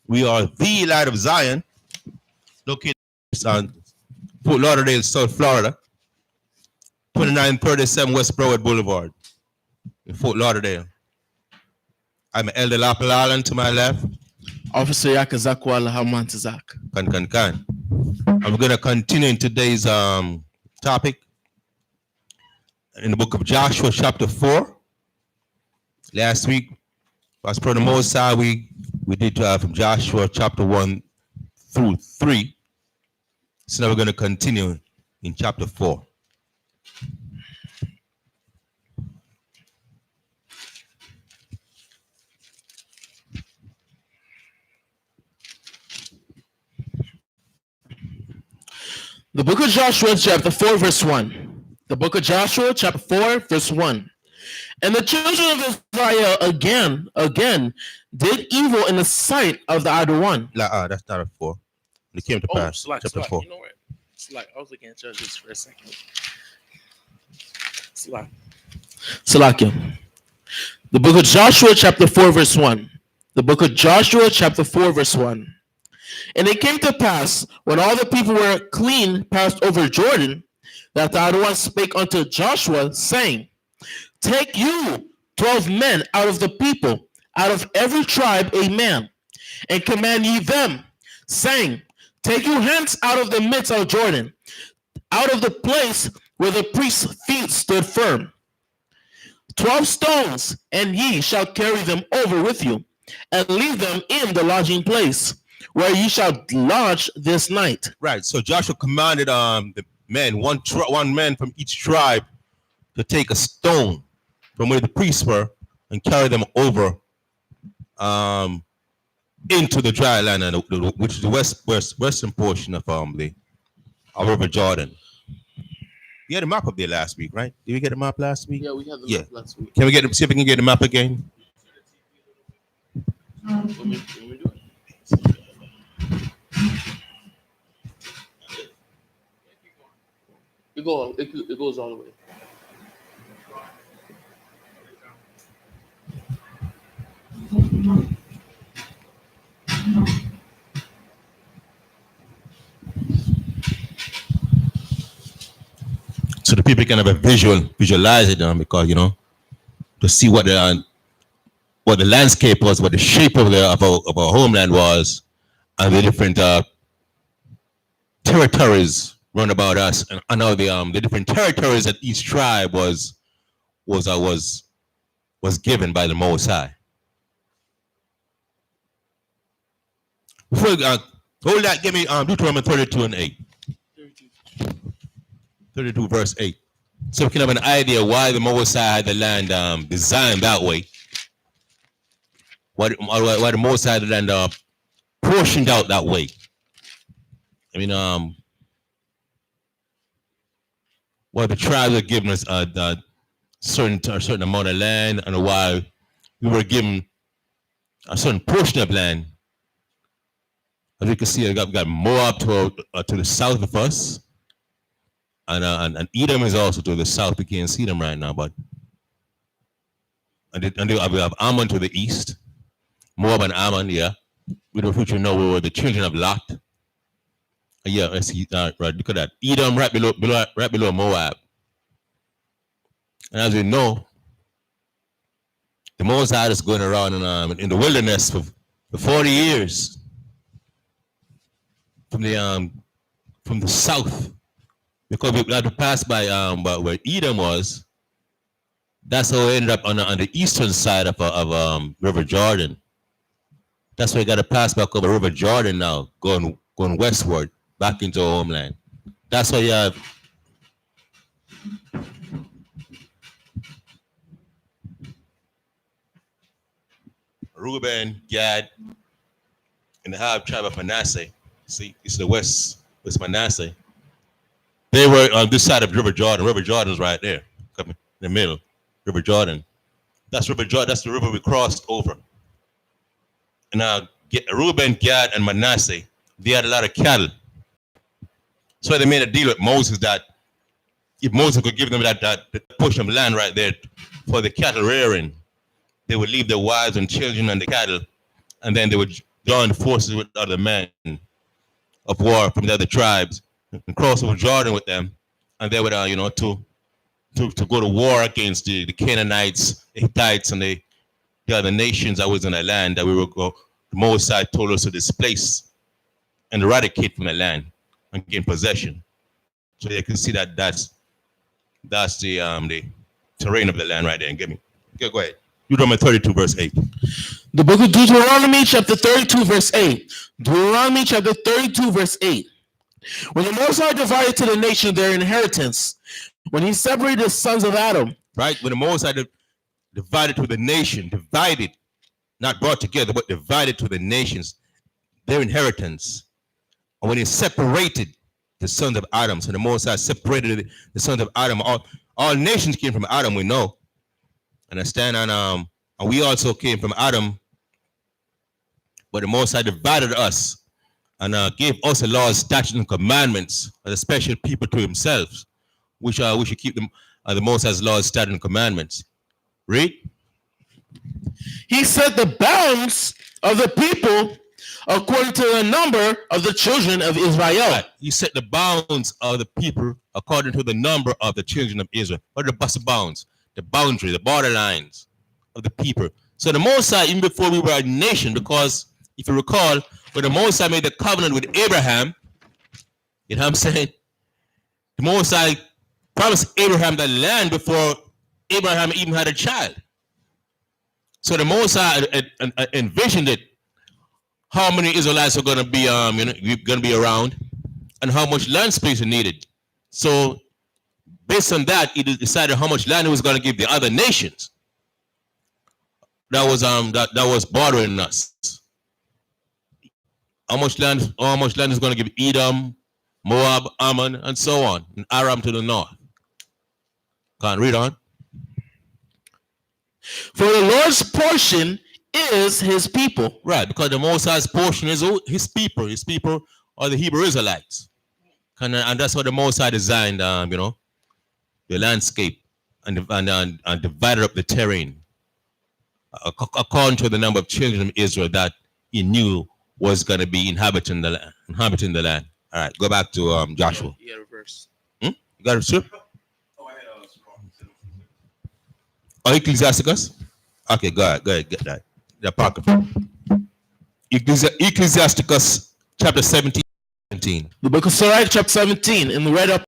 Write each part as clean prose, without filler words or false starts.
We are the Light of Zion, located on Fort Lauderdale, South Florida, 2937 West Broward Boulevard in Fort Lauderdale. I'm Elder Lapalalan to my left. Officer Yakazakwala Hamantazak. Kan. I'm going to continue in today's topic in the book of Joshua, chapter 4. Last week, as per the Most High, we did from Joshua chapter 1 through 3. So now we're going to continue in chapter 4. The book of Joshua, chapter 4, verse 1. The book of Joshua, chapter 4, verse 1. And the children of Israel again did evil in the sight of the idol one. That's not a 4. It came to pass. Chapter 4. You know what? I was looking at Judges for a second. Salakia. The book of Joshua, chapter 4, verse 1. The book of Joshua, chapter 4, verse 1. And it came to pass, when all the people were clean passed over Jordan, that the idol one spake unto Joshua, saying, Take you 12 men out of the people, out of every tribe a man, and command ye them, saying, Take you hence out of the midst of Jordan, out of the place where the priest's feet stood firm. 12 stones, and ye shall carry them over with you, and leave them in the lodging place, where ye shall lodge this night. Right. So Joshua commanded the men, one man from each tribe, to take a stone from where the priests were and carry them over into the dry land, which is the western portion of the River Jordan. We had a map up there last week, right? Did we get a map last week? Yeah, we had the map last week. Can we see if we can get the map again? Let me do it. It goes all the way. So the people can have a visualize it, because to see what the landscape was, what the shape of our homeland was, and the different territories round about us, and all the different territories that each tribe was given by the Most High. Before hold that, give me Deuteronomy 32 and 8. 32 verse 8. So we can have an idea why the Most High had the land designed that way. Why the Most High had the land portioned out that way. I mean, why the tribes are given us a certain amount of land, and why we were given a certain portion of land. As you can see, we got Moab to the south of us, and Edom is also to the south. We can't see them right now, but and we have Ammon to the east, Moab and Ammon. Yeah, we don't we were the children of Lot. Yeah, I see. Right, look at that. Edom right below Moab. And as we know, the Most High is going around in the wilderness for 40 years from the south, because we had to pass by where Edom was. That's how we ended up on the eastern side of River Jordan. That's why we got to pass back over River Jordan now, going westward back into our homeland. That's why you have Reuben, Gad, and the half tribe of Manasseh. See, it's the west Manasseh. They were on this side of River Jordan. River Jordan is right there, coming in the middle. River Jordan. That's River Jordan. That's the river we crossed over. And now Reuben, Gad, and Manasseh, they had a lot of cattle. So they made a deal with Moses that if Moses could give them that portion of land right there for the cattle rearing, they would leave their wives and children and the cattle, and then they would join forces with other men of war from the other tribes and cross over Jordan with them, and they would, to go to war against the Canaanites, the Hittites, and the other nations that was in the land that we will go. The Mosai told us to displace and eradicate from the land and gain possession. So you can see that that's the terrain of the land right there. And give me, okay, go ahead. Deuteronomy 32 verse 8. The book of Deuteronomy chapter 32 verse 8. Deuteronomy chapter 32 verse 8. When the Most High divided to the nation their inheritance, when he separated the sons of Adam. Right, when the Most High divided to the nation, divided, not brought together, but divided to the nations their inheritance. And when he separated the sons of Adam, so the Most High separated the sons of Adam. All nations came from Adam, we know. Understand? And we also came from Adam, but the Most High divided us and gave us the laws, statutes, and commandments as a special people to himself. We should keep them the Most High's laws, statutes, and commandments. Read. He set the bounds of the people according to the number of the children of Israel. Right. He set the bounds of the people according to the number of the children of Israel. What are the bounds? The boundary, the borderlines of the people. So the Most High, even before we were a nation, because if you recall, when the Most High made the covenant with Abraham, you know what I'm saying? The Most High promised Abraham the land before Abraham even had a child. So the Most High envisioned it, how many Israelites are going to be, going to be around, and how much land space he needed. So based on that, he decided how much land he was going to give the other nations that was bordering us. How much land is going to give Edom, Moab, Ammon, and so on, and Aram to the north. Can't read on. For the Lord's portion is his people. Right, because the Most High's portion is his people. His people are the Hebrew Israelites. And that's what the Most High designed, the landscape and divided up the terrain according to the number of children of Israel that he knew was going to be inhabiting the land. All right, go back to Joshua. You got a verse. You got a script? Oh, Ecclesiasticus? Okay, go ahead, get that. The Apocrypha. Ecclesiasticus chapter 17. The book of Sirach chapter 17 in the red up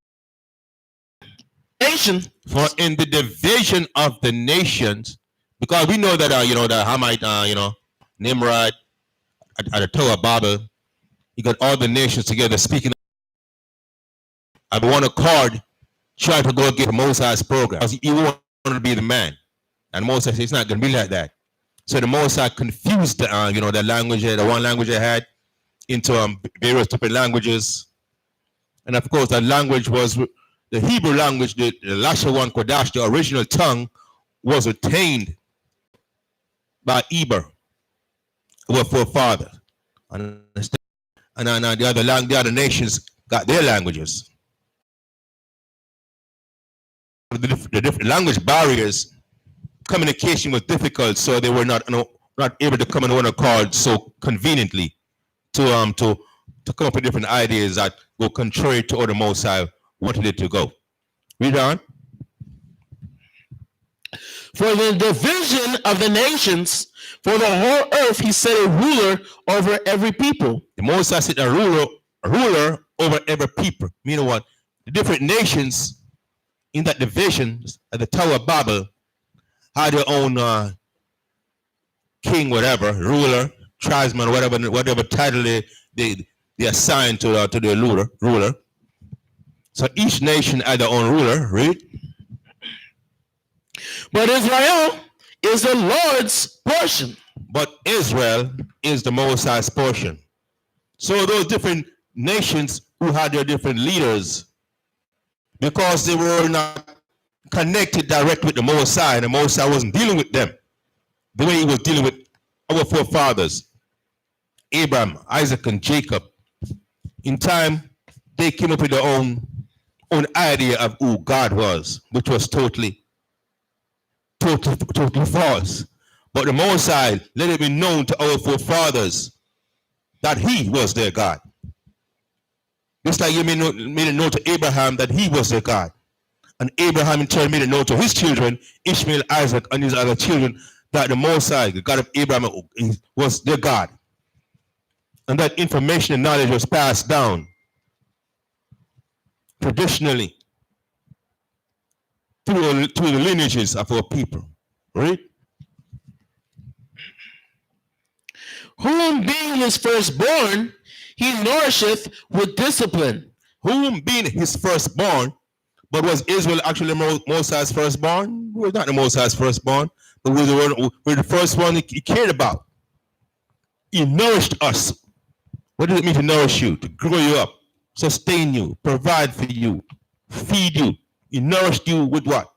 nation. For in the division of the nations, because we know that the Hamite, Nimrod at the Tower of Babel, he got all the nations together speaking at one accord, trying to go get Moses' High's program. Because he wanted to be the man. And Moses said it's not going to be like that. So the Moses confused the language, the one language they had, into various different languages. And of course, that language was the Hebrew language, the Lashawan Kodash, the original tongue, was attained by Eber, our forefathers. And the other nations got their languages. The different language barriers, communication was difficult, so they were not able to come in one accord so conveniently to come up with different ideas that go contrary to what the Most High wanted it to go. Read on. For the division of the nations, for the whole earth, he set a ruler over every people. The Most High set a ruler over every people. Meaning what? The different nations in that division at the Tower of Babel had their own king, whatever, ruler, tribesman, whatever title they assigned to their ruler. So each nation had their own ruler. Read. But Israel is the Lord's portion. But Israel is the Most High's portion. So those different nations who had their different leaders, because they were not connected directly with the Most High, and the Most High wasn't dealing with them the way he was dealing with our forefathers, Abraham, Isaac, and Jacob. In time, they came up with their own idea of who God was, which was totally false. But the Most High let it be known to our forefathers that he was their God. Just like he made it known to Abraham that he was their God. And Abraham in turn made it known to his children, Ishmael, Isaac, and his other children, that the Most High, the God of Abraham, was their God. And that information and knowledge was passed down traditionally through the lineages of our people. Right? Whom being his firstborn, he nourisheth with discipline. Whom being his firstborn, but was Israel actually Moses' firstborn? We were not the Moses' firstborn, but we were the first one he cared about. He nourished us. What does it mean to nourish you? To grow you up, sustain you, provide for you, feed you. He nourished you with what?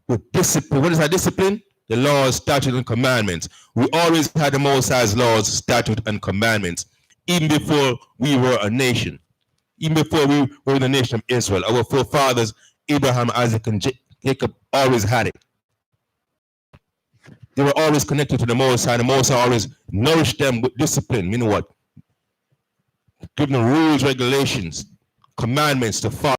With discipline. What is that discipline? The laws, statutes, and commandments. We always had the Most High's laws, statutes, and commandments, even before we were a nation. Even before we were the nation of Israel. Our forefathers, Abraham, Isaac, and Jacob, always had it. They were always connected to the Most High. The Most High always nourished them with discipline. You know what? Give them rules, regulations, commandments to follow.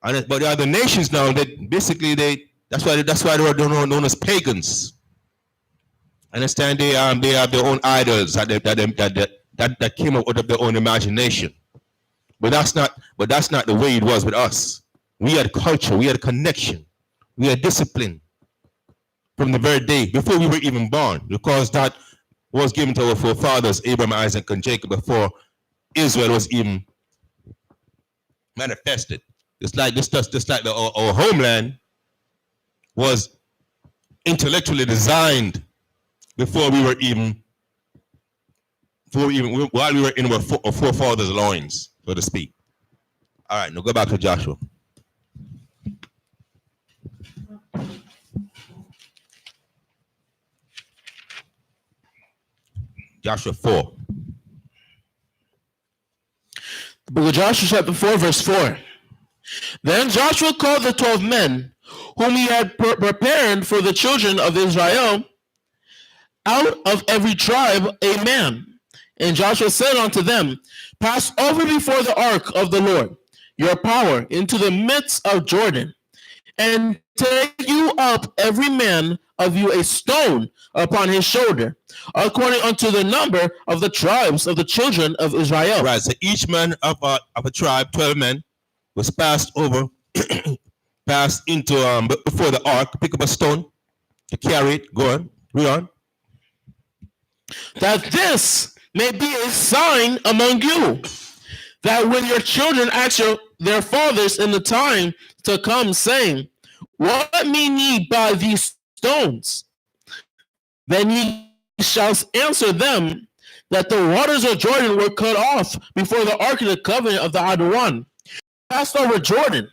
But the other nations now, that's why they were known as pagans. Understand? They have their own idols that came out of their own imagination. But that's not the way it was with us. We had culture, we had connection, we had discipline from the very day before we were even born, because that was given to our forefathers, Abraham, Isaac, and Jacob, before Israel was even manifested. Just like our homeland was intellectually designed while we were in our forefathers' loins, so to speak. All right, now go back to Joshua. Joshua 4. The book of Joshua chapter 4 verse 4. Then Joshua called the 12 men whom he had prepared for the children of Israel out of every tribe a man. And Joshua said unto them, pass over before the ark of the Lord, your power, into the midst of Jordan, and take you up every man of you a stone upon his shoulder, according unto the number of the tribes of the children of Israel. Right, so each man of a tribe, 12 men, was passed over, passed into before the ark, pick up a stone to carry it. Go on, read on. That this may be a sign among you, that when your children ask their fathers in the time to come, saying, what mean ye by these stones? Then ye shall answer them, that the waters of Jordan were cut off before the ark of the covenant of the Adawan. Passed over Jordan.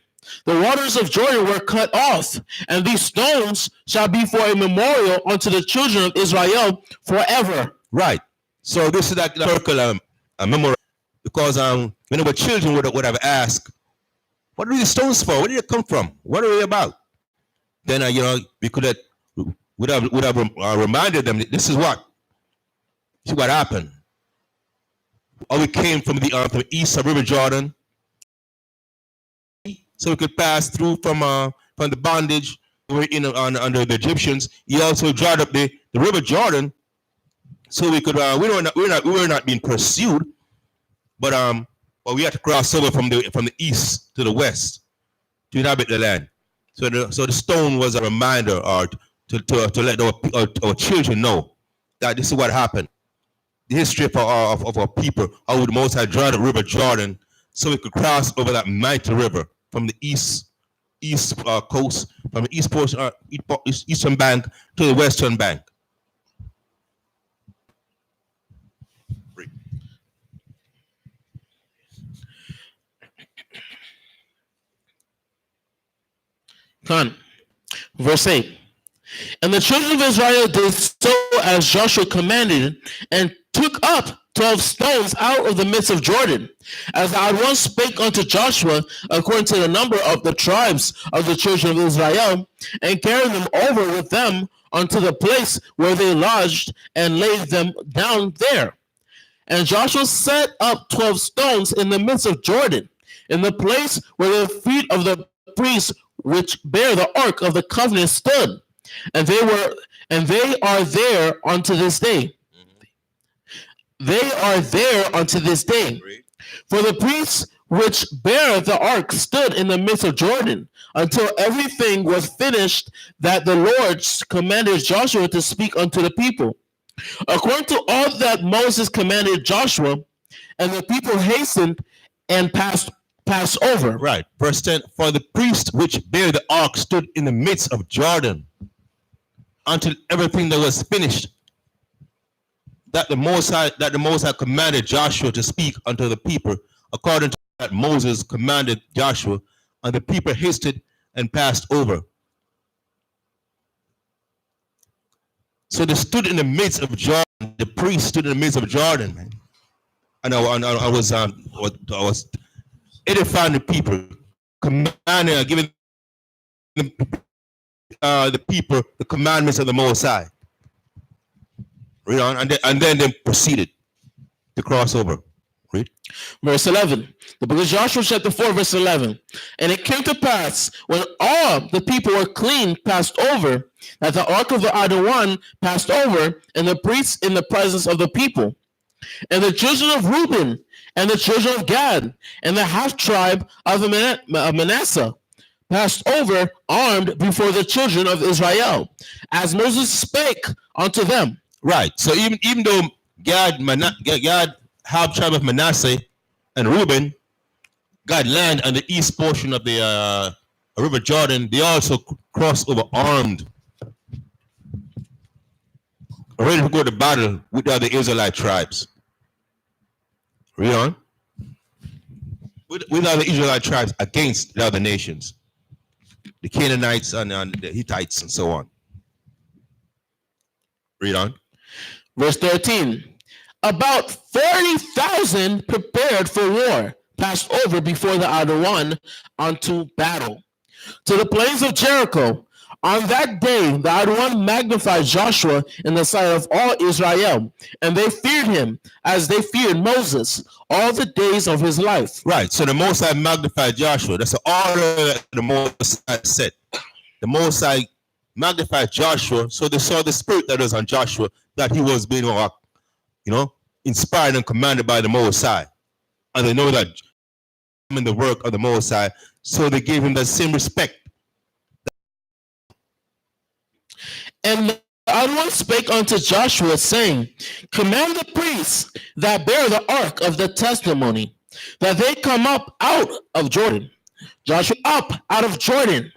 The waters of Jordan were cut off, and these stones shall be for a memorial unto the children of Israel forever. Right. So this is like a memorial, because when our children would have asked, what are these stones for? Where did they come from? What are they about? Then we would have reminded them that this is what happened. Or we came from the east of River Jordan, so we could pass through from the bondage we were in under the Egyptians. He also dried up the River Jordan, so we could we were not being pursued, but we had to cross over from the east to the west to inhabit the land. So the stone was a reminder, or to let our children know that this is what happened. The history of our people, how the Most High dried the River Jordan, so we could cross over that mighty river from the east coast, from the east portion, eastern bank to the western bank. Verse 8. And the children of Israel did so as Joshua commanded, and took up 12 stones out of the midst of Jordan, as I once spake unto Joshua, according to the number of the tribes of the children of Israel, and carried them over with them unto the place where they lodged, and laid them down there. And Joshua set up 12 stones in the midst of Jordan, in the place where the feet of the priests which bear the ark of the covenant stood. And they are there unto this day. They are there unto this day. For the priests which bear the ark stood in the midst of Jordan until everything was finished that the Lord commanded Joshua to speak unto the people. According to all that Moses commanded Joshua, and the people hastened and passed over. Right. Verse 10. For the priest which bear the ark stood in the midst of Jordan until everything that was finished that the Most High commanded Joshua to speak unto the people, according to that Moses commanded Joshua, and the people hasted and passed over. So they stood in the midst of Jordan. The priest stood in the midst of Jordan, man. And I was edifying the people, commanding, giving the people the commandments of the Most High. Read on, and then they proceeded to cross over. Read. Verse 11. The book of Joshua chapter 4, verse 11. And it came to pass, when all the people were clean passed over, that the ark of the Adonai passed over, and the priests in the presence of the people. And the children of Reuben, and the children of Gad, and the half tribe of Manasseh passed over armed before the children of Israel, as Moses spake unto them. Right. So even though Gad, half tribe of Manasseh, and Reuben got land on the east portion of the River Jordan, they also crossed over armed, ready to go to battle with the other Israelite tribes. Read on. With other Israelite tribes against the other nations, the Canaanites and the Hittites and so on. Read on. Verse 13. About 40,000 prepared for war passed over before the Adonai unto battle to the plains of Jericho. On that day, the Adonai magnified Joshua in the sight of all Israel, and they feared him as they feared Moses all the days of his life. Right. So the Most High magnified Joshua. That's the order that the Most High set. The Most High magnified Joshua, so they saw the spirit that was on Joshua, that he was being, inspired and commanded by the Most High, and they know that in the work of the Most High, so they gave him that same respect. And the Adonai spake unto Joshua, saying, command the priests that bear the ark of the testimony, that they come up out of Jordan. Joshua up out of Jordan.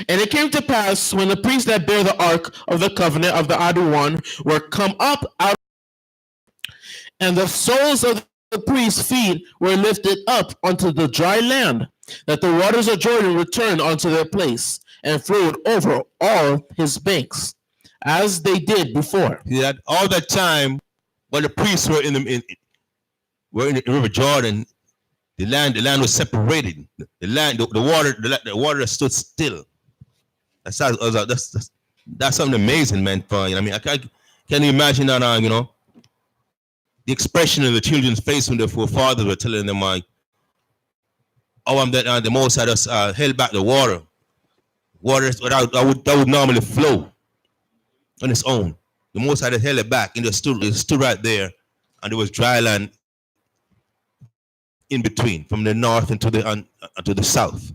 And it came to pass, when the priests that bear the ark of the covenant of the Adonai were come up out, and the soles of the priest's feet were lifted up unto the dry land, that the waters of Jordan returned unto their place, and flowed over all his banks, as they did before. Yeah, all that time, when the priests were in the River Jordan, the land was separated. The water stood still. That's something amazing, man. I can't imagine that. The expression of the children's face when their forefathers were telling them, that the Most High just held back the water. Water that would normally flow on its own. The Most High held it back, and it stood right there, and there was dry land in between, from the north and to the south.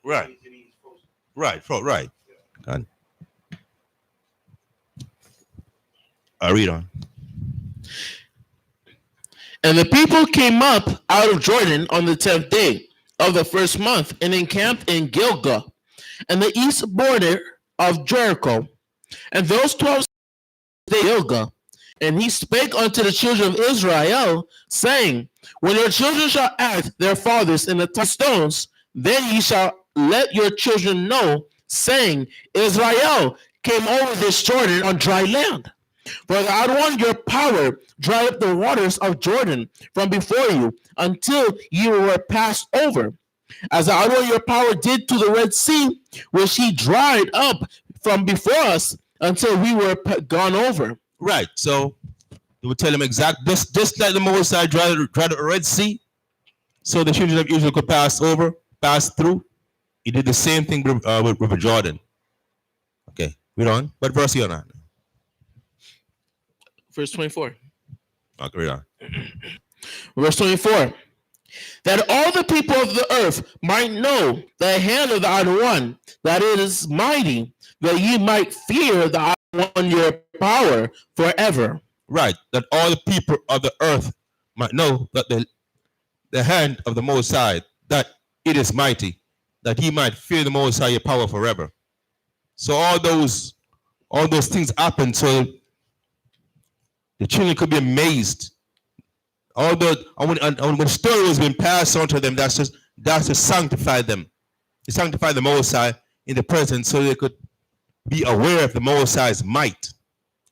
Right. God. I read on. And the people came up out of Jordan on the 10th day of the first month, and encamped in Gilgal, and the east border of Jericho. And those 12 days Gilgal. And he spake unto the children of Israel, saying, when your children shall ask their fathers in the stones, then ye shall let your children know, saying, Israel came over this Jordan on dry land. For the Adonai your power dried up the waters of Jordan from before you, until you were passed over. As the Adonai your power did to the Red Sea, which he dried up from before us, until we were gone over. Right. So they would tell them exact, just like the Mosai dried the Red Sea, so the children of Israel could pass through. He did the same thing with River Jordan. Okay, read on. What verse are you on? Verse 24. Okay, read on. Verse 24. That all the people of the earth might know the hand of the Idle One, that it is mighty, that ye might fear the Idle One, your power forever. Right, that all the people of the earth might know that the hand of the Most High, that it is mighty, that he might fear the Most High, your power forever. So all those things happened so the children could be amazed. When the story was being passed on to them, that's to sanctify them. To sanctify the Most High in the present so they could be aware of the Most High's might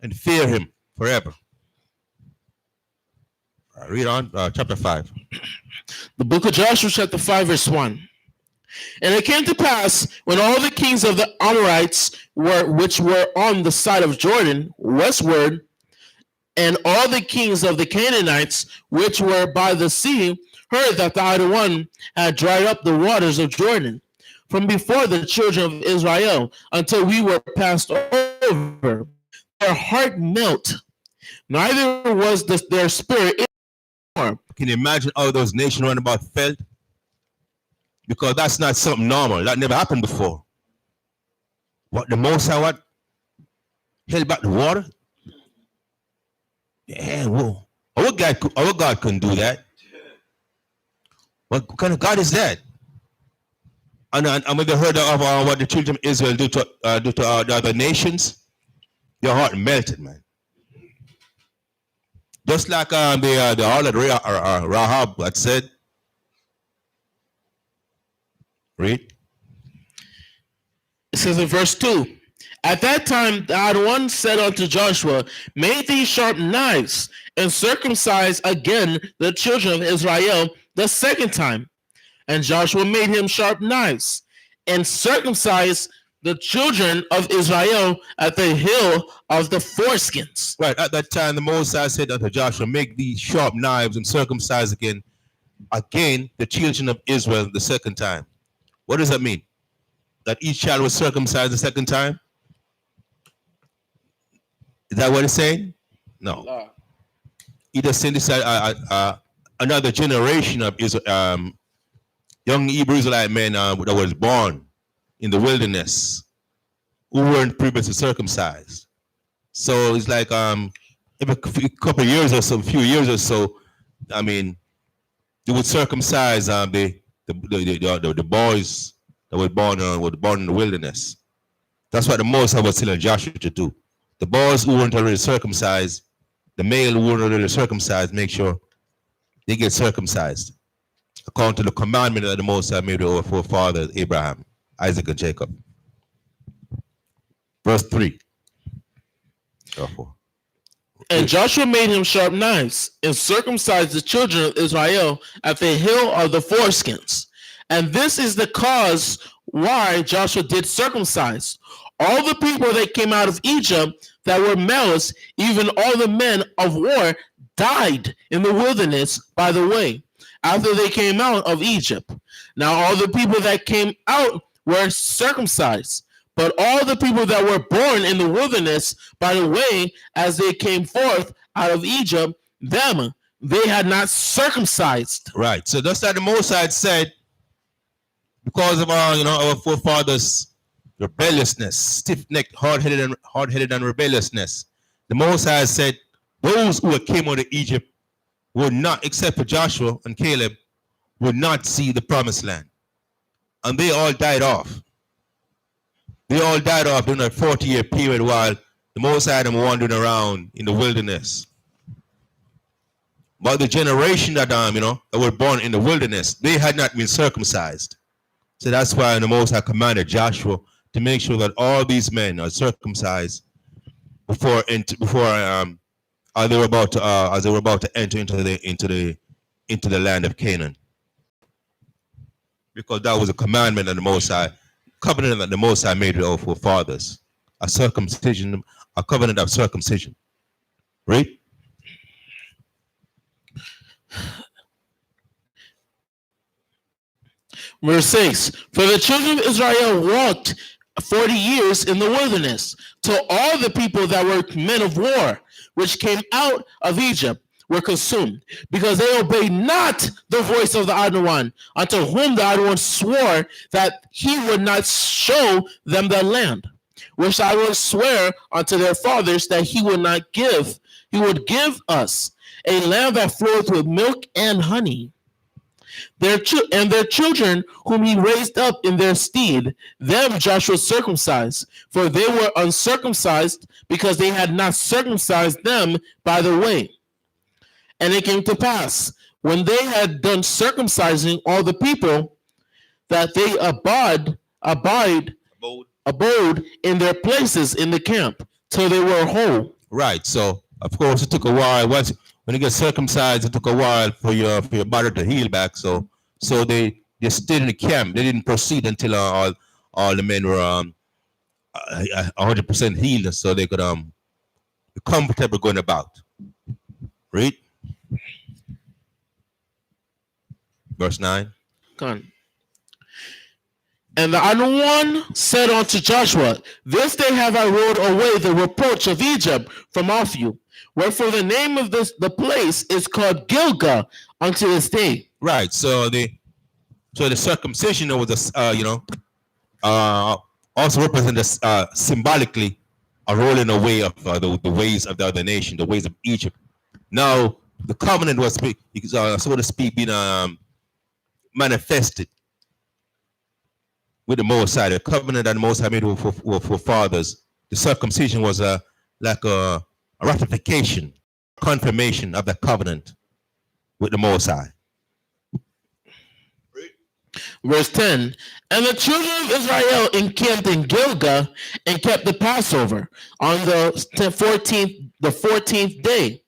and fear him forever. Read on, chapter 5. The book of Joshua, chapter 5, verse 1. And it came to pass, when all the kings of the Amorites which were on the side of Jordan westward, and all the kings of the Canaanites which were by the sea, heard that the Idle One had dried up the waters of Jordan from before the children of Israel until we were passed over, their heart melt, neither was their spirit anymore. Can you imagine how those nations round about felt? Because that's not something normal. That never happened before. What the Most High, what? Held back the water? Yeah, whoa. Our God couldn't do that. What kind of God is that? And when they heard of what the children of Israel do to the other nations, their heart melted, man. Just like the harlot Rahab had said. Read. It says in verse 2, at that time the Idle One said unto Joshua, make these sharp knives, and circumcise again the children of Israel the second time. And Joshua made him sharp knives, and circumcised the children of Israel at the hill of the foreskins. Right, at that time the Most High said unto Joshua, make these sharp knives and circumcise again the children of Israel the second time. What does that mean? That each child was circumcised the second time? Is that what it's saying? No. He just saying this another generation of young Hebrew Israelite men that was born in the wilderness who weren't previously circumcised. So it's like every couple of years or so, a few years or so, I mean, they would circumcise the boys that were born in the wilderness. That's what the Most High was telling Joshua to do. The boys who weren't already circumcised, the male who weren't already circumcised, make sure they get circumcised according to the commandment that the Most High made to our forefathers Abraham, Isaac, and Jacob. Verse 3. And Joshua made him sharp knives, and circumcised the children of Israel at the hill of the foreskins. And this is the cause why Joshua did circumcise all the people that came out of Egypt that were males, even all the men of war died in the wilderness by the way, after they came out of Egypt. Now all the people that came out were circumcised, but all the people that were born in the wilderness by the way, as they came forth out of Egypt, them they had not circumcised. Right. So that's like the Most High said, because of our forefathers' rebelliousness, stiff-necked, hard-headed, and rebelliousness, the Most High said those who came out of Egypt would not, except for Joshua and Caleb, would not see the promised land, and they all died off. They all died off during a 40-year period while the Most High had them wandering around in the wilderness. But the generation that that were born in the wilderness, they had not been circumcised. So that's why the Most High commanded Joshua to make sure that all these men are circumcised before as they were about to enter into the land of Canaan, because that was a commandment of the Most High, covenant that the Most High made with our forefathers, a circumcision, a covenant of circumcision. Right? Verse 6. For the children of Israel walked 40 years in the wilderness, till all the people that were men of war, which came out of Egypt, were consumed, because they obeyed not the voice of the Honored One, unto whom the Honored One swore that he would not show them the land, which I will swear unto their fathers that he would not give. He would give us a land that floweth with milk and honey. Their children, whom he raised up in their stead, them Joshua circumcised, for they were uncircumcised, because they had not circumcised them by the way. And it came to pass, when they had done circumcising all the people, that they abode in their places in the camp, till they were whole. Right. So of course it took a while. When you get circumcised, it took a while for your body to heal back. So they stayed in the camp. They didn't proceed until all the men were 100% healed, so they could be comfortable going about. Read verse 9. Gone. And the Honored One said unto Joshua, this day have I rolled away the reproach of Egypt from off you. Wherefore the name of the place is called Gilgal unto this day. Right. So the circumcision was also represents symbolically a rolling away of the ways of the other nation, the ways of Egypt. Now the covenant was, so to speak, being manifested with the Most High. The covenant that the Most High made with fathers. The circumcision was like a ratification, confirmation of the covenant with the Most High. Verse 10. And the children of Israel encamped in Gilgal and kept the Passover on the 14th day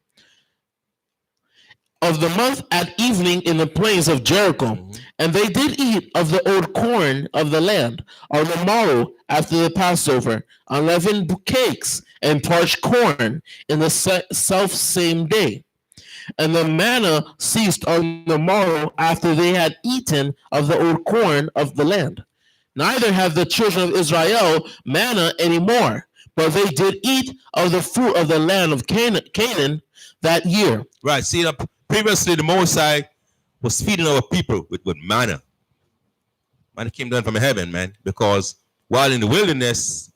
of the month at evening in the plains of Jericho. Mm-hmm. And they did eat of the old corn of the land on the morrow after the Passover, unleavened cakes and parched corn in the self same day. And the manna ceased on the morrow after they had eaten of the old corn of the land. Neither have the children of Israel manna anymore, but they did eat of the fruit of the land of Canaan that year. Right. See, previously the Most High was feeding our people with manna. Manna came down from heaven, man, because while in the wilderness,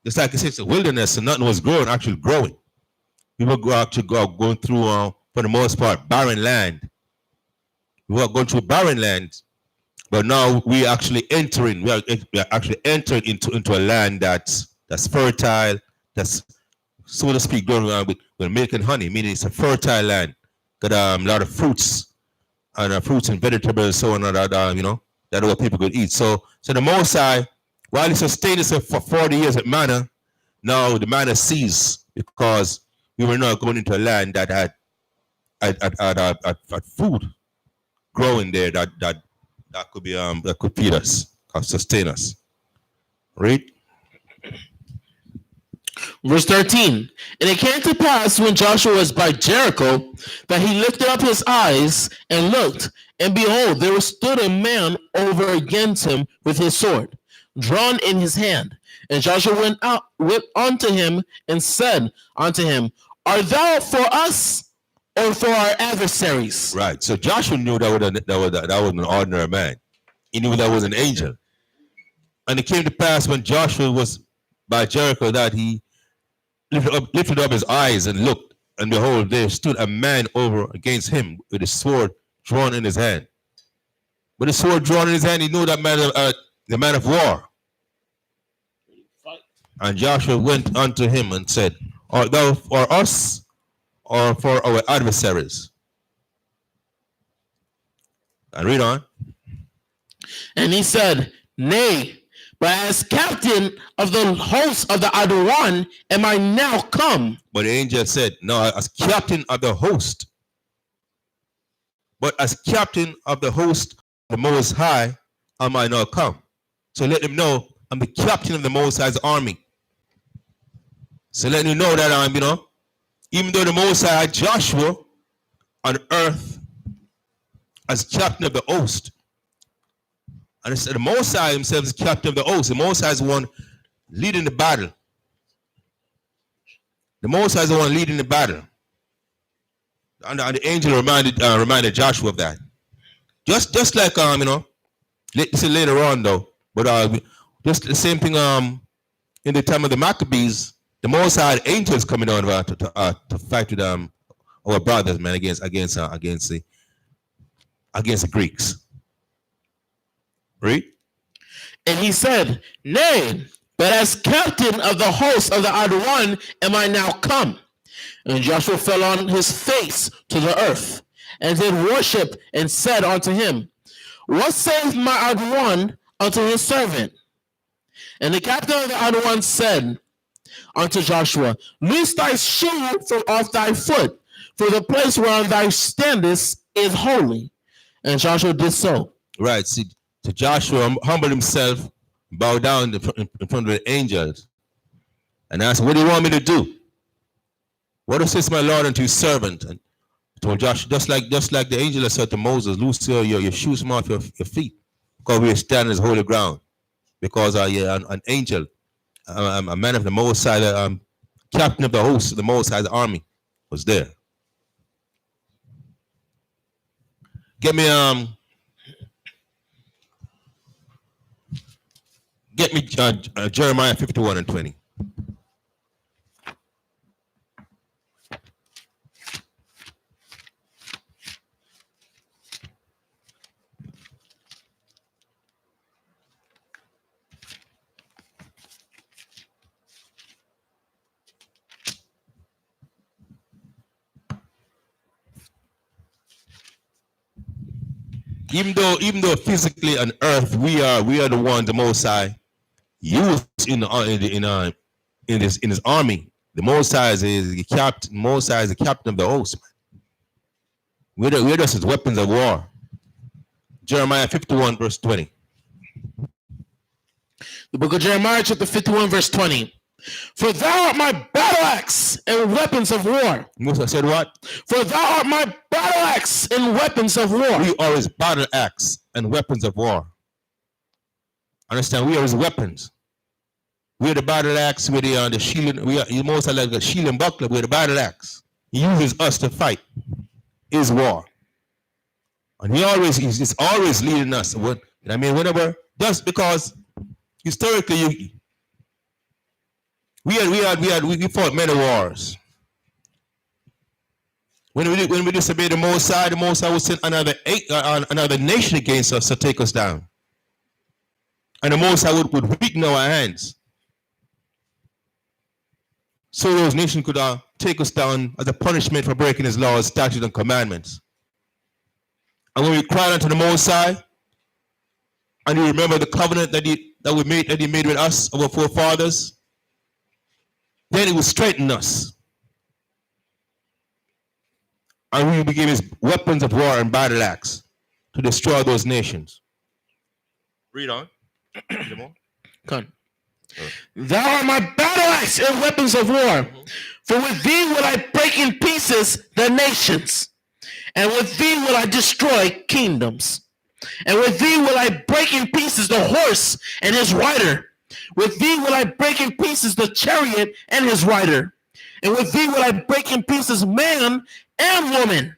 just like it says, the wilderness, and nothing was growing, actually growing. People going through, for the most part, barren land. We were going through barren land, but now we are actually entering. We are actually entered into a land that's fertile, that's, so to speak, going around with milk and honey, meaning it's a fertile land. Got a lot of fruits and vegetables, so on, that other people could eat. So the Most High, while he sustained us for 40 years at manna, now the manna ceased because we were not going into a land that had food growing there that could be that could feed us, could sustain us. Read. Verse 13. And it came to pass when Joshua was by Jericho that he lifted up his eyes and looked, and behold, there stood a man over against him with his sword drawn in his hand. And Joshua went unto him and said unto him, art thou for us or for our adversaries? Right. So Joshua knew that was an ordinary man. He knew that was an angel. And it came to pass when Joshua was by Jericho that he lifted up his eyes and looked, and behold, there stood a man over against him with a sword drawn in his hand. With a sword drawn in his hand, he knew that man, the man of war. And Joshua went unto him and said, art thou for us or for our adversaries? And read on. And he said, nay, but as captain of the host of the other one am I now come. But the angel said, no, as captain of the host. But as captain of the host, the Most High, am I now come. So let them know I'm the captain of the Most High's army. So letting you know that even though the Most High had Joshua on earth as captain of the host, and it said the Most High himself is captain of the host. The Most High is the one leading the battle. The Most High is the one leading the battle. And the angel reminded Joshua of that. Just like this is later on though, but just the same thing in the time of the Maccabees, the Most High had angels coming on to fight with our brothers, man, against the Greeks. Read. And he said, Nay, but as captain of the host of the Adawan am I now come. And Joshua fell on his face to the earth, and did worship, and said unto him, What saith my Adawan unto his servant? And the captain of the Adawan said unto Joshua, Loose thy shoe from off thy foot, for the place whereon thou standest is holy. And Joshua did so. Right. See, so Joshua humbled himself, bowed down in front of the angels, and asked, What do you want me to do? What says my Lord unto his servant? And told Joshua, just like the angel said to Moses, Loose your shoes from off your feet, because we are standing as holy ground. Because an angel, a man of the Most High, captain of the host of the Most High's army, was there. Get me Jeremiah 51 and 20. Even though physically on earth we are the one the Most High used in his army. The Most High is the captain. Most High is the captain of the host. We're just his weapons of war. Jeremiah 51 verse 20. The book of Jeremiah chapter 51 verse 20. For thou art my battle axe and weapons of war. Musa said what? For thou art my battle axe and weapons of war. We are his battle axe and weapons of war. Understand? We are his weapons. We are the battle axe. We're the shield. We are most like a shield and buckler. We're the battle axe. He uses us to fight his war, and he's always leading us. Whenever, just because historically we fought many wars. When we disobeyed the Most High would send another nation against us to take us down. And the Most High would weaken our hands. So those nations could take us down as a punishment for breaking his laws, statutes, and commandments. And when we cried unto the Most High, and we remember the covenant that he made with us, our forefathers, then he would strengthen us. And we became his weapons of war and battle axe to destroy those nations. Read on. Come. Thou art my battle axe and weapons of war. For with thee will I break in pieces the nations, and with thee will I destroy kingdoms. And with thee will I break in pieces the horse and his rider. With thee will I break in pieces the chariot and his rider. And with thee will I break in pieces man and woman.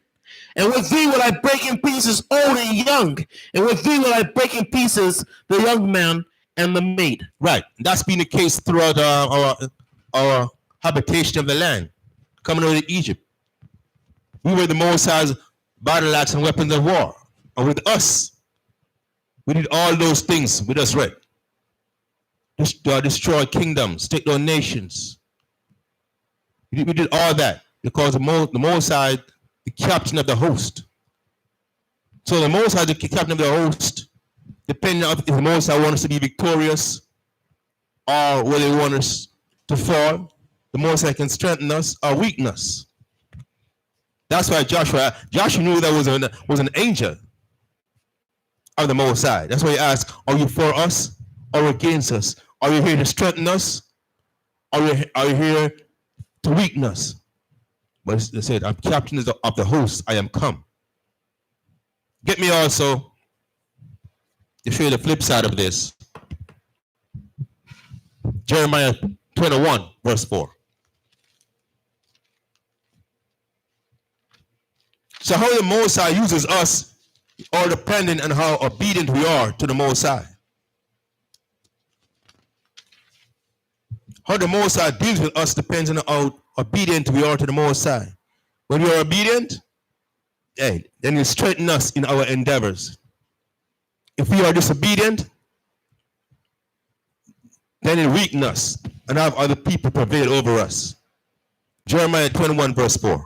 And with thee will I break in pieces old and young. And with thee will I break in pieces the young man and the maid. Right. That's been the case throughout our habitation of the land, coming out of Egypt. We were the Most High's battle axe and weapons of war. And with us, we did all those things with us, right? Destroy kingdoms, take down nations. We did all that because the Most High, the captain of the host. So the Most High, the captain of the host, depending on if the Most High wants us to be victorious or whether he wants us to fall, the Most High can strengthen us or weaken us. That's why Joshua knew that was an angel of the Most High. That's why he asked, are you for us or against us? Are you here to strengthen us? Are you here to weakness. But they said, I'm captain of the host, I am come. Get me also to show you the flip side of this. Jeremiah 21, verse 4. So how the Most High uses us, all depending on how obedient we are to the Most High. How the Most High deals with us depends on how obedient we are to the Most High. When we are obedient, then He strengthens us in our endeavors. If we are disobedient, then He weakens us and have other people prevail over us. Jeremiah 21, verse 4.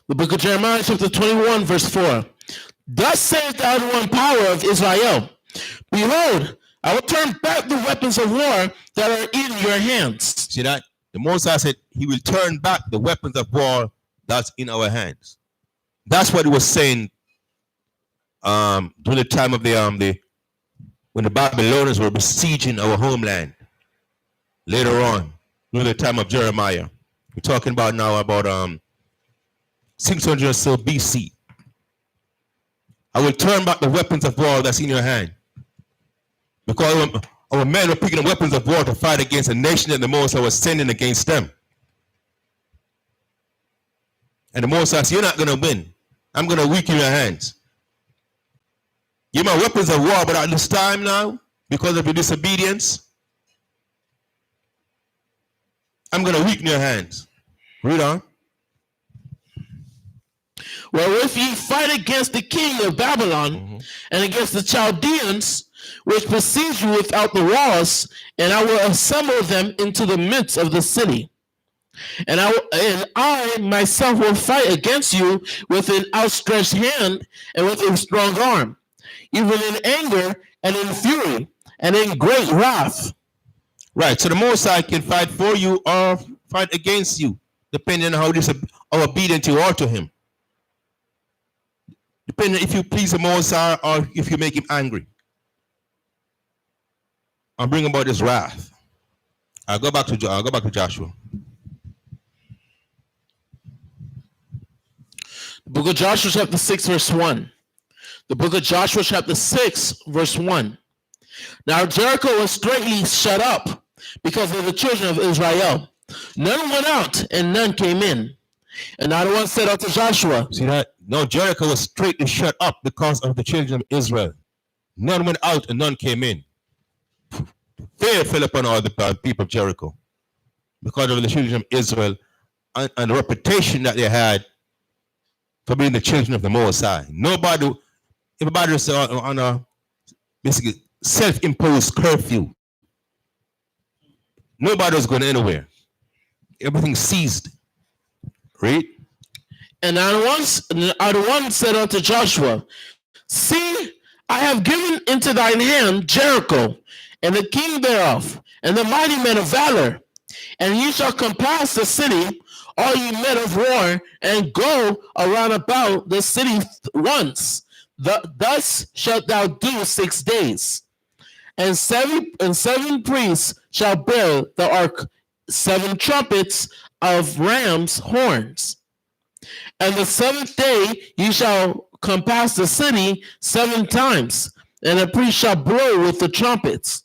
The book of Jeremiah, chapter 21, verse 4. Thus saith the one power of Israel, behold, I will turn back the weapons of war that are in your hands. See that? The Most High said He will turn back the weapons of war that's in our hands. That's what He was saying during the time of when the Babylonians were besieging our homeland. Later on, during the time of Jeremiah. We're talking about now about 600 or so BC. I will turn back the weapons of war that's in your hand. Because our men were picking up weapons of war to fight against a nation that the Most High was sending against them. And the Most High said, you're not going to win. I'm going to weaken your hands. You're my weapons of war, but at this time now, because of your disobedience, I'm going to weaken your hands. Read on. Wherewith ye fight against the king of Babylon, and against the Chaldeans, which besiege you without the walls, and I will assemble them into the midst of the city. And I myself will fight against you with an outstretched hand and with a strong arm, even in anger and in fury and in great wrath. Right, so the Most High can fight for you or fight against you, depending on how obedient you are to Him. Depending if you please the Most High or if you make Him angry. I'll bring about this wrath. I'll go back to Joshua. The book of Joshua chapter 6 verse 1. The book of Joshua chapter 6 verse 1. Now Jericho was straitly shut up because of the children of Israel. None went out and none came in. And now the one said unto Joshua. See that? No, Jericho was straitly shut up because of the children of Israel. None went out and none came in. Fear fell upon all the people of Jericho because of the children of Israel and the reputation that they had for being the children of the Most High. Everybody was on a basically self-imposed curfew. Nobody was going anywhere. Everything ceased. Read. And the one said unto Joshua, see, I have given into thine hand Jericho, and the king thereof, and the mighty men of valor. And ye shall compass the city, all ye men of war, and go around about the city once. Thus shalt thou do 6 days. And seven priests shall bear the ark, 7 trumpets of ram's horns. And the 7th day ye shall compass the city 7 times, and the priest shall blow with the trumpets.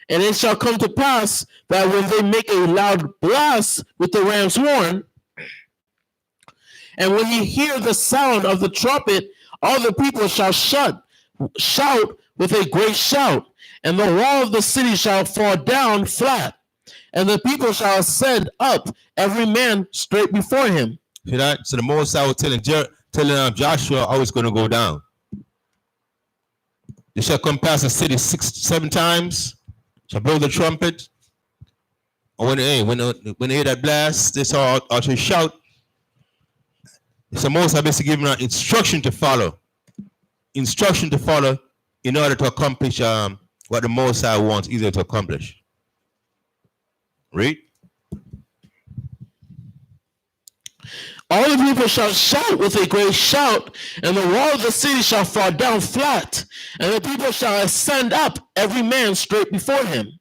And it shall come to pass that when they make a loud blast with the ram's horn, and when ye hear the sound of the trumpet, all the people shall shout with a great shout, and the wall of the city shall fall down flat, and the people shall ascend up, every man straight before him. See that? So the Most High was telling Joshua how it's going to go down. They shall come past the city 7 times, shall blow the trumpet. And when they hear that blast, they shall also shout. It's the Most High basically giving an instruction to follow. Instruction to follow in order to accomplish what the Most High wants easier to accomplish. Read. All the people shall shout with a great shout, and the wall of the city shall fall down flat, and the people shall ascend up, every man straight before him.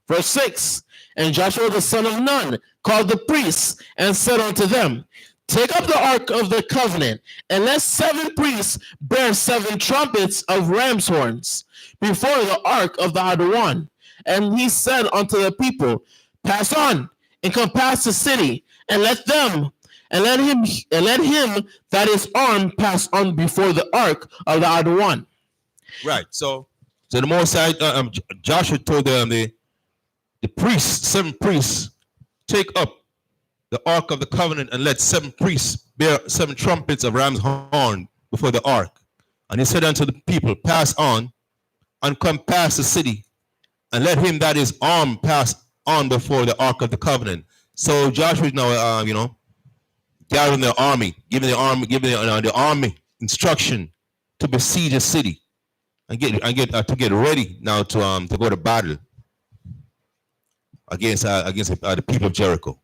Verse 6, and Joshua the son of Nun called the priests, and said unto them, Take up the ark of the covenant, and let 7 priests bear 7 trumpets of ram's horns before the ark of the Adawan. And he said unto the people, Pass on, and compass the city, and let him that is armed pass on before the ark of the Adawan. Right. So the Most High, Joshua told them the priests, 7 priests, take up the ark of the covenant and let 7 priests bear 7 trumpets of ram's horn before the ark. And he said unto the people, Pass on and compass the city, and let him that is armed pass on before the ark of the covenant. So Joshua is now, gathering the army, giving the army instruction to besiege the city and get ready now to go to battle against the people of Jericho.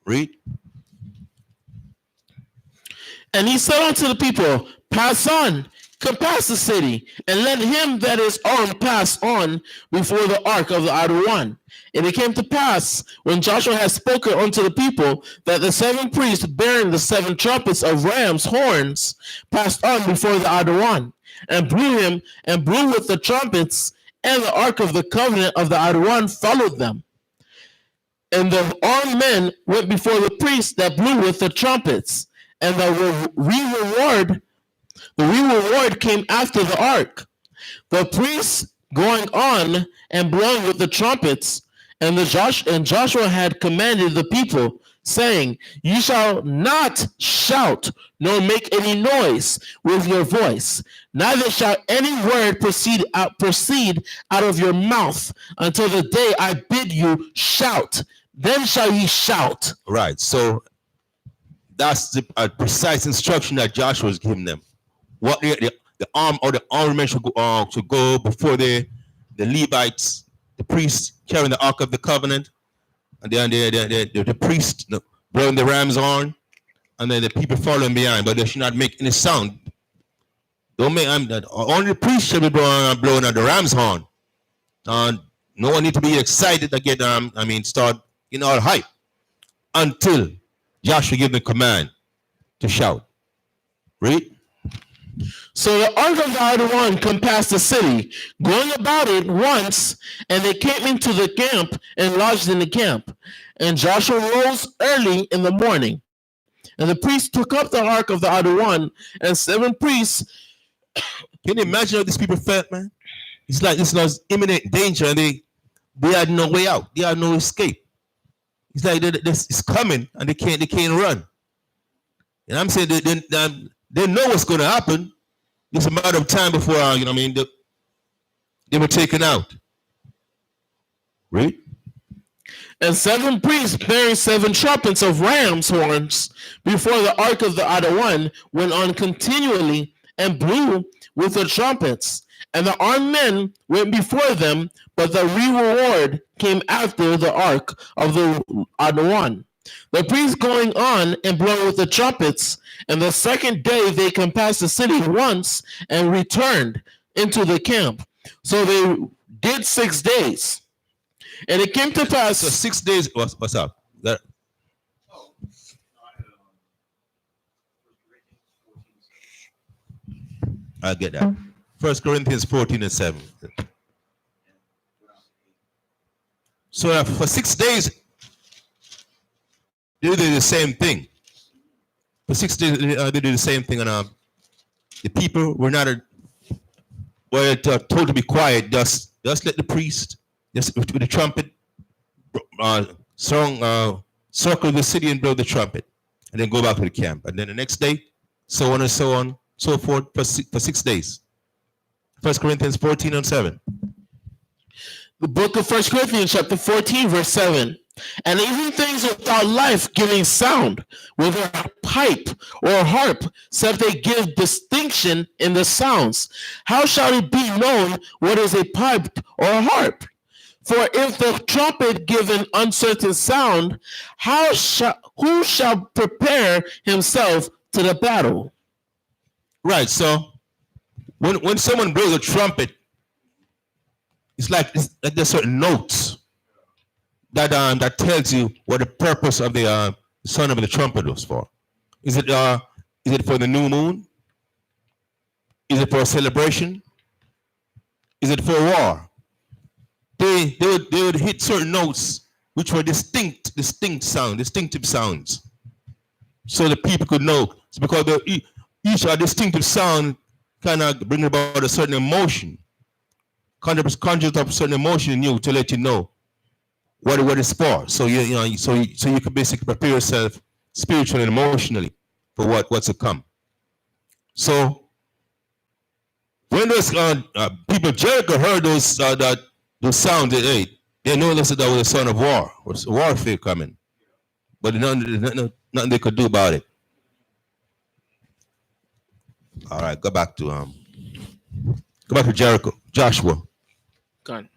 Read. And he said unto the people, Pass on, compass the city, and let him that is armed pass on before the ark of the Adawan. And it came to pass, when Joshua had spoken unto the people, that the 7 priests bearing the 7 trumpets of ram's horns passed on before the Adawan, and blew with the trumpets, and the ark of the covenant of the Adawan followed them. And the armed men went before the priests that blew with the trumpets, and the reward came after the ark. The priests going on and blowing with the trumpets, and Joshua had commanded the people, saying, You shall not shout, nor make any noise with your voice, neither shall any word proceed out of your mouth until the day I bid you shout. Then shall ye shout. Right. So that's the precise instruction that Joshua was giving them. What the army should go before the Levites, the priests carrying the ark of the covenant, and then the priest blowing the ram's horn, and then the people following behind, but they should not make any sound. Don't make only the priest should be blowing at the ram's horn. No one need to be excited to get start all hype until Joshua gave the command to shout. Read. So the ark of the Adawan compassed the city, going about it once, and they came into the camp and lodged in the camp. And Joshua rose early in the morning, and the priests took up the ark of the Adawan, and 7 priests. Can you imagine how these people felt, man? It's like this was imminent danger, and they had no way out. They had no escape. It's like this is coming, and they can't run. And I'm saying they know what's going to happen. It's a matter of time before they were taken out. Right? And 7 priests bearing 7 trumpets of ram's horns before the ark of the Adawan went on continually and blew with the trumpets. And the armed men went before them, but the reward came after the ark of the Adawan. The priests going on and blowing with the trumpets, and the second day they compassed the city once and returned into the camp. So they did 6 days. And it came to pass. So 6 days. What's up? That. I get that. 1 Corinthians 14:7. So for 6 days, they did the same thing. For 6 days, they did the same thing, and the people were told to be quiet. Just let the priest, just with the trumpet, circle the city and blow the trumpet, and then go back to the camp. And then the next day, so on and so on, so forth for 6 days. 1 Corinthians 14:7. The book of 1 Corinthians chapter 14, verse 7. And even things without life giving sound, whether a pipe or a harp, except they give distinction in the sounds. How shall it be known what is a pipe or a harp? For if the trumpet give an uncertain sound, who shall prepare himself to the battle? Right. So when someone blows a trumpet, it's like there's certain notes that tells you what the purpose of the sound of the trumpet was for. Is it for the new moon? Is it for a celebration? Is it for war? They would hit certain notes which were distinctive sounds, so the people could know. It's because each distinctive sound kind of bring about a certain emotion, conjures up a certain emotion in you to let you know what it's for. So you can basically prepare yourself spiritually and emotionally for what's to come. So when those people Jericho heard those sounds, they know that was the sound of war, or warfare coming, but nothing they could do about it. All right, go back to Jericho, Joshua. God.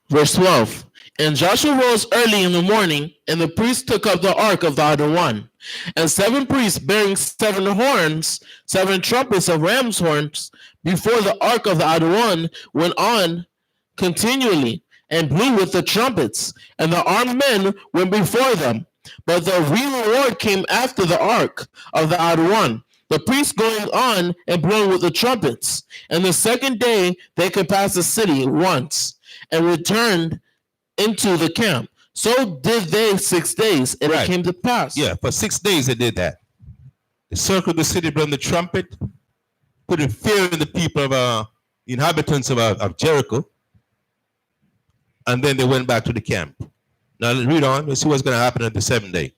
Verse 12. And Joshua rose early in the morning, and the priests took up the ark of the Adawan. And 7 priests bearing 7 horns, 7 trumpets of ram's horns, before the ark of the Adawan went on continually, and blew with the trumpets. And the armed men went before them. But the reward came after the ark of the Adawan, the priests going on and blowing with the trumpets. And the second day they could pass the city once, and returned into the camp. So did they 6 days, and right. It came to pass. Yeah, for 6 days they did that. They circled the city, blowing the trumpet, putting fear in the people of the inhabitants of Jericho, and then they went back to the camp. Now read on. Let's see what's going to happen at the 7th day.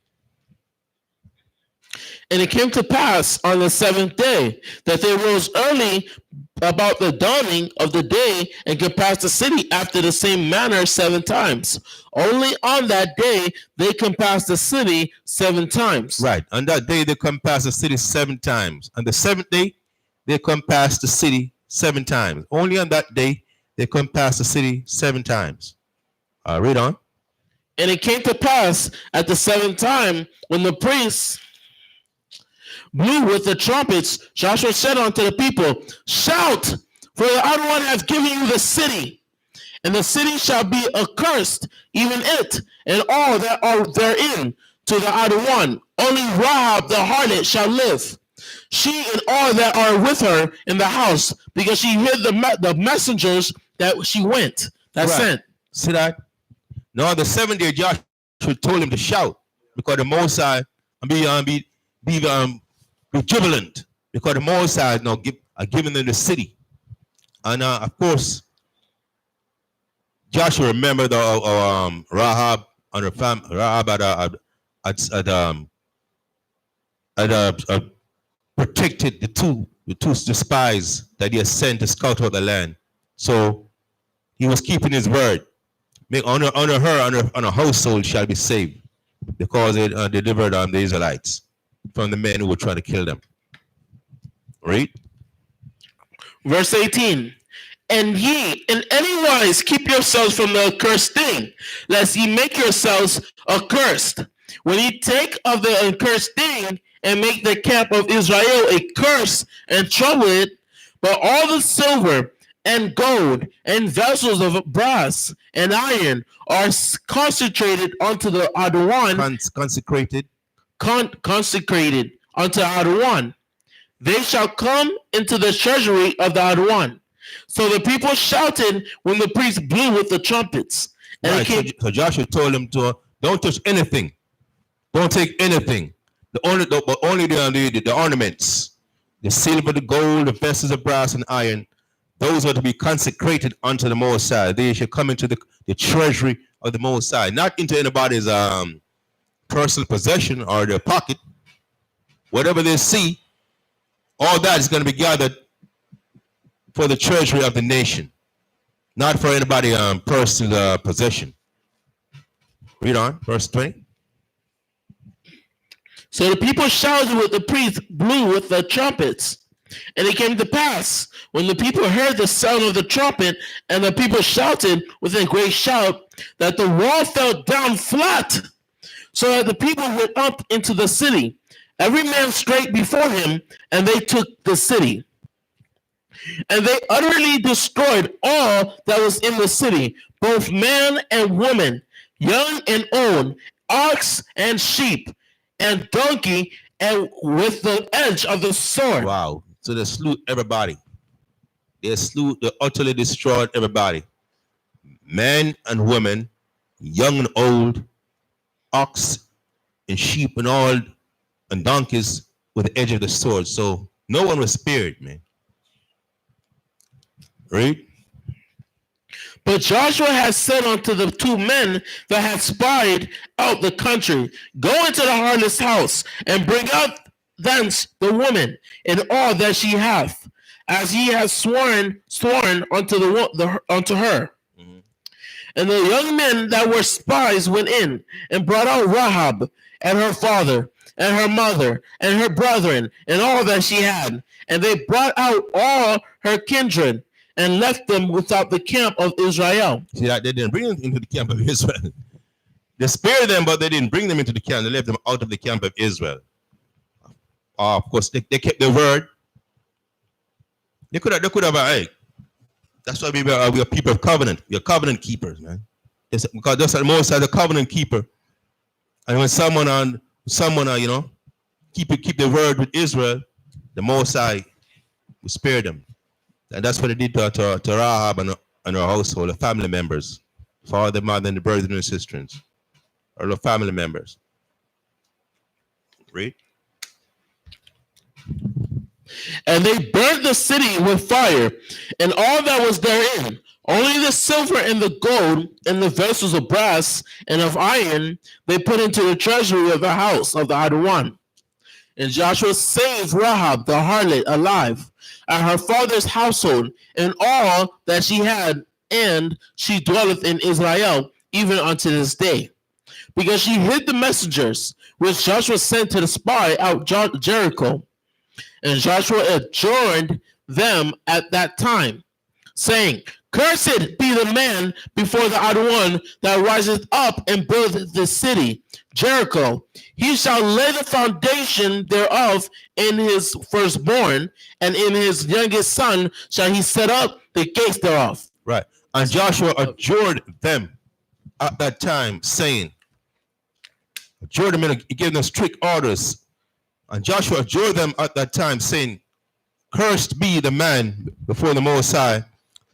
And it came to pass on the 7th day that they rose early about the dawning of the day, and could pass the city after the same manner 7 times. Only on that day they can pass the city 7 times. Right. On that day they come past the city 7 times. On the 7th day they come past the city 7 times. Only on that day they come past the city 7 times. Read on. And it came to pass at the 7th time, when the priests blew with the trumpets, Joshua said unto the people, Shout, for the Adawan hath given you the city, and the city shall be accursed, even it, and all that are therein, to the Adawan. Only Rahab the harlot shall live, she and all that are with her in the house, because she hid the messengers that she went, that sent. See that? Now the 7th day Joshua told him to shout, because the Most High be jubilant, because the Most High are giving them the city. And of course, Joshua remembered Rahab and her family. Rahab had protected the two spies that he had sent to scout out the land. So he was keeping his word. Honor her, on her household shall be saved, because they delivered the Israelites from the men who were trying to kill them. Read. Verse 18. And ye in any wise keep yourselves from the accursed thing, lest ye make yourselves accursed. When ye take of the accursed thing, and make the camp of Israel a curse, and trouble it, but all the silver and gold and vessels of brass and iron are consecrated unto the Adawan. Consecrated unto Adawan. They shall come into the treasury of the Adawan. So the people shouted when the priests blew with the trumpets. And right, so Joshua told them to don't touch anything, don't take anything. Only the ornaments, the silver, the gold, the vessels of brass and iron. Those are to be consecrated unto the Most High. They shall come into the treasury of the Most High, not into anybody's personal possession or their pocket. Whatever they see, all that is going to be gathered for the treasury of the nation, not for anybody personal possession. Read on, verse 20. So the people shouted with the priests blew with the trumpets. And it came to pass, when the people heard the sound of the trumpet, and the people shouted with a great shout, that the wall fell down flat, so that the people went up into the city, every man straight before him, and they took the city. And they utterly destroyed all that was in the city, both man and woman, young and old, ox and sheep, and donkey, and with the edge of the sword. Wow. So they slew everybody. They utterly destroyed everybody. Men and women, young and old, ox and sheep and all, and donkeys with the edge of the sword. So no one was spared, man. Right? But Joshua had said unto the two men that had spied out the country, go into the harlot's house, and bring out thence the woman and all that she hath, as ye have sworn unto her. Mm-hmm. And the young men that were spies went in and brought out Rahab and her father and her mother and her brethren and all that she had, and they brought out all her kindred and left them without the camp of Israel. See, that they didn't bring them into the camp of Israel. They spared them, but they didn't bring them into the camp. They left them out of the camp of Israel. Of course, they kept the word. They could have, hey, that's why we are people of covenant. We are covenant keepers, man. Because that's the Most High, the covenant keeper. And when someone keep the word with Israel, the Most High will spare them. And that's what they did to Rahab and her household, the family members, father, mother, and the brothers and sisters, or the family members. Read. And they burnt the city with fire, and all that was therein. Only the silver and the gold and the vessels of brass and of iron they put into the treasury of the house of the idol one. And Joshua saved Rahab the harlot alive, and her father's household, and all that she had, and she dwelleth in Israel, even unto this day. Because she hid the messengers, which Joshua sent to spy out Jericho. And Joshua adjourned them at that time, saying, cursed be the man before the idol one that riseth up and buildeth the city, Jericho. He shall lay the foundation thereof in his firstborn, and in his youngest son shall he set up the gates thereof. Right. And Joshua adjured them at that time, saying, adjured them, and he gave them strict orders. And Joshua adjured them at that time, saying, cursed be the man before the Most High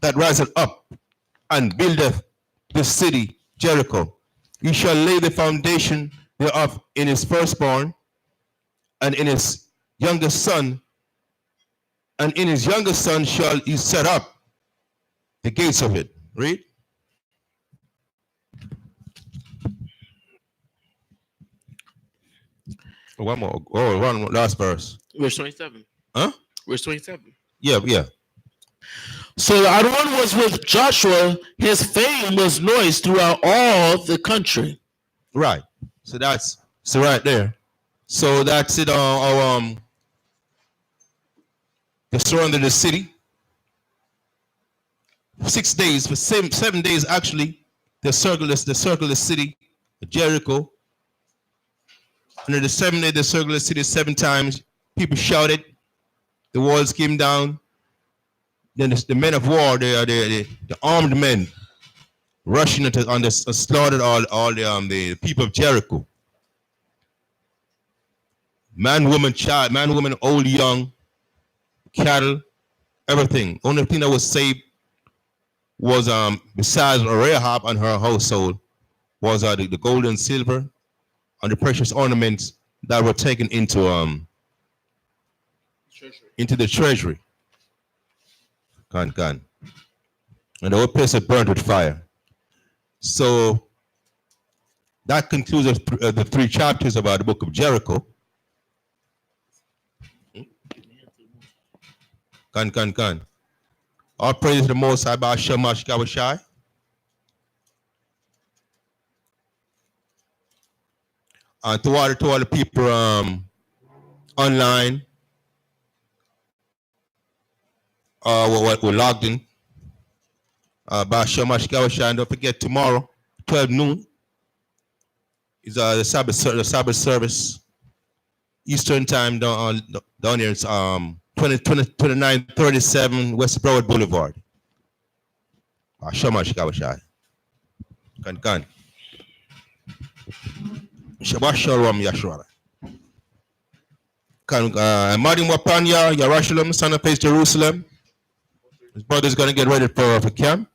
that riseth up and buildeth the city Jericho. He shall lay the foundation thereof in his firstborn, and in his youngest son, and in his youngest son shall he set up the gates of it. Read. One more. Oh, one last verse. Verse 27. Huh? Verse 27. Yeah. So the other one was with Joshua. His fame was noised throughout all the country. Right. So that's right there. So that's it. They surrounded the city. 6 days, for 7 days actually, they circled the city, Jericho. Under the 7 days, they circled the city 7 times. People shouted. The walls came down. Then the men of war, the armed men, rushing into slaughtered all the people of Jericho. Man, woman, child, man, woman, old, young, cattle, everything. Only thing that was saved was besides Rahab and her household was the gold and silver and the precious ornaments that were taken into the treasury. Gone. And the whole place was burned with fire. So that concludes the 3 chapters about the book of Jericho. Gone. All praise to the Most High, Ba'ashem Ashkawashai. To all the people online, what we're logged in. Bashamash Gawashan, don't forget tomorrow, 12 noon, is the Sabbath service. Eastern time down here. It's 2937 West Broward Boulevard. Shamash Gawashan. Kan. Shabbat Shalom Yashua. Madim Wapanya, Yerushalayim, son of place Jerusalem. His brother's going to get ready for camp.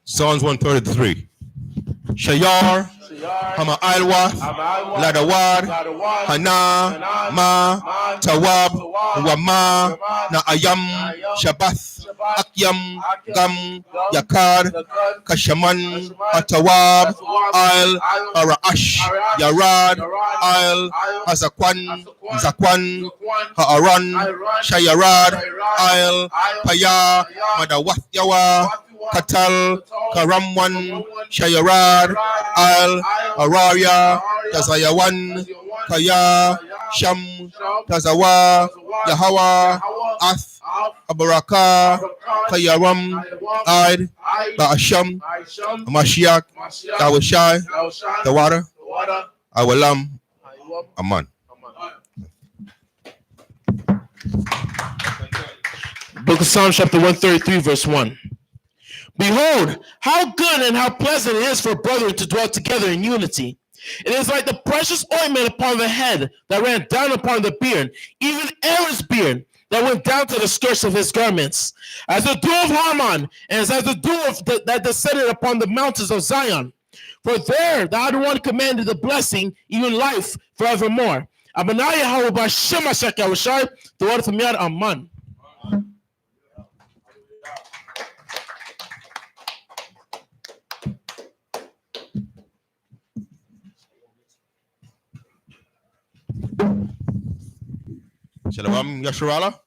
Psalms 133. Shayar, Hama Alwa, Ladawad, Hana, Ma, Tawab, Wama, Naayam, Shabath, Akyam, Gam, Yakar, Kashaman, Atawab, Al, Araash, Yarad, Al, Hazakwan, Zakwan, Haaran, Shayarad, Al, Paya, Madawath Yawa, Katal, Karamwan, Shayarad, Al, Araria, Tazayawan, Kaya, Sham, Tazawa, Yahawa, Ath, Abaraka, Kayaram, Id, Ba'asham, Mashiach, Dawashai, the water, Awalam, Aman. Book of Psalms, chapter 133, verse 1. Behold, how good and how pleasant it is for brethren to dwell together in unity. It is like the precious ointment upon the head that ran down upon the beard, even Aaron's beard that went down to the skirts of his garments, as the dew of Harmon, and as the dew that descended upon the mountains of Zion. For there the other one commanded the blessing, even life forevermore. Abanaya Hawaba Shemashak Yawashai, the word from Yad Aman. Shalom, Yasharala.